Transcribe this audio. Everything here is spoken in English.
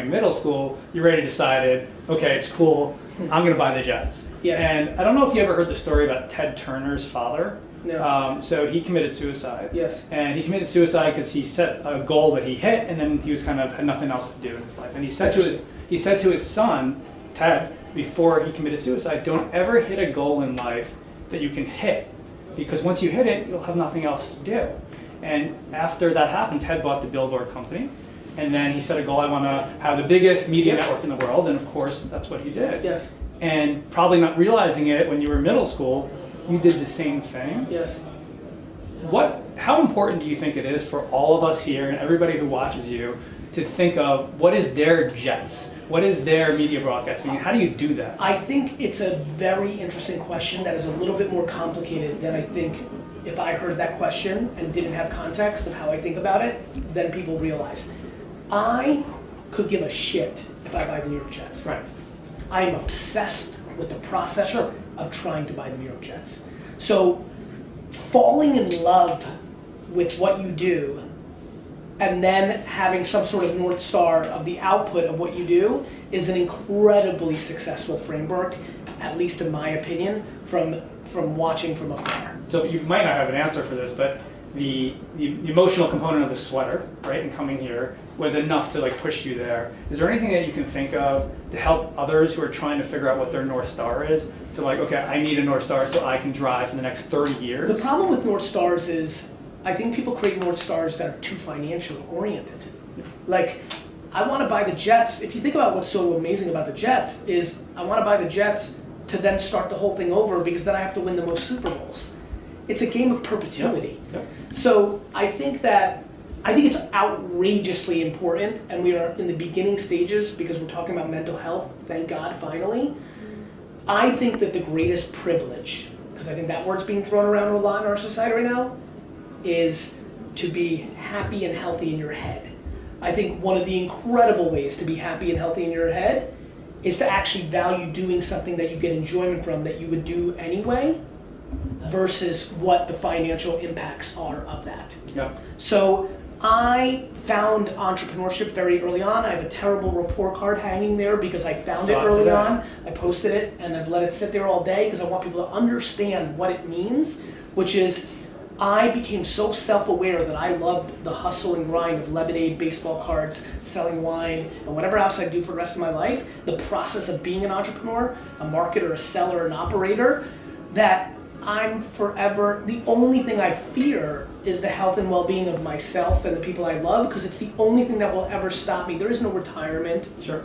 graduating middle school, you already decided, okay, it's cool, I'm going to buy the Jets. Yes. And I don't know if you ever heard the story about Ted Turner's father. No. So he committed suicide. Yes. And he committed suicide because he set a goal that he hit, and then he was kind of had nothing else to do in his life. And he said to his son, Ted, before he committed suicide, don't ever hit a goal in life that you can hit, because once you hit it, you'll have nothing else to do. And after that happened, Ted bought the Billboard company, and then he set a goal, I want to have the biggest media network in the world, and of course, that's what he did. Yes. And probably not realizing it when you were in middle school, you did the same thing. Yes. How important do you think it is for all of us here and everybody who watches you to think of what is their Jets? What is their media broadcasting? How do you do that? I think it's a very interesting question that is a little bit more complicated than I think if I heard that question and didn't have context of how I think about it, then people realize. I could give a shit if I buy the New York Jets. Right. I'm obsessed with the process Sure. of trying to buy the New York Jets. So falling in love with what you do and then having some sort of North Star of the output of what you do is an incredibly successful framework, at least in my opinion, from watching from afar. So you might not have an answer for this, but the emotional component of the sweater, right, and coming here was enough to like push you there. Is there anything that you can think of to help others who are trying to figure out what their North Star is? To like, okay, I need a North Star so I can drive for the next 30 years? The problem with North Stars is I think people create North Stars that are too financially oriented. Like, I want to buy the Jets. If you think about what's so amazing about the Jets is I want to buy the Jets to then start the whole thing over because then I have to win the most Super Bowls. It's a game of perpetuity. Yep. So I think it's outrageously important, and we are in the beginning stages because we're talking about mental health, thank God, finally. I think that the greatest privilege, because I think that word's being thrown around a lot in our society right now, is to be happy and healthy in your head. I think one of the incredible ways to be happy and healthy in your head is to actually value doing something that you get enjoyment from that you would do anyway versus what the financial impacts are of that. Yeah. So I found entrepreneurship very early on. I have a terrible report card hanging there because I found it early on. I posted it and I've let it sit there all day because I want people to understand what it means, which is I became so self-aware that I loved the hustle and grind of lemonade, baseball cards, selling wine, and whatever else I do for the rest of my life, the process of being an entrepreneur, a marketer, a seller, an operator, that I'm forever, the only thing I fear is the health and well-being of myself and the people I love, because it's the only thing that will ever stop me. There is no retirement. Sure.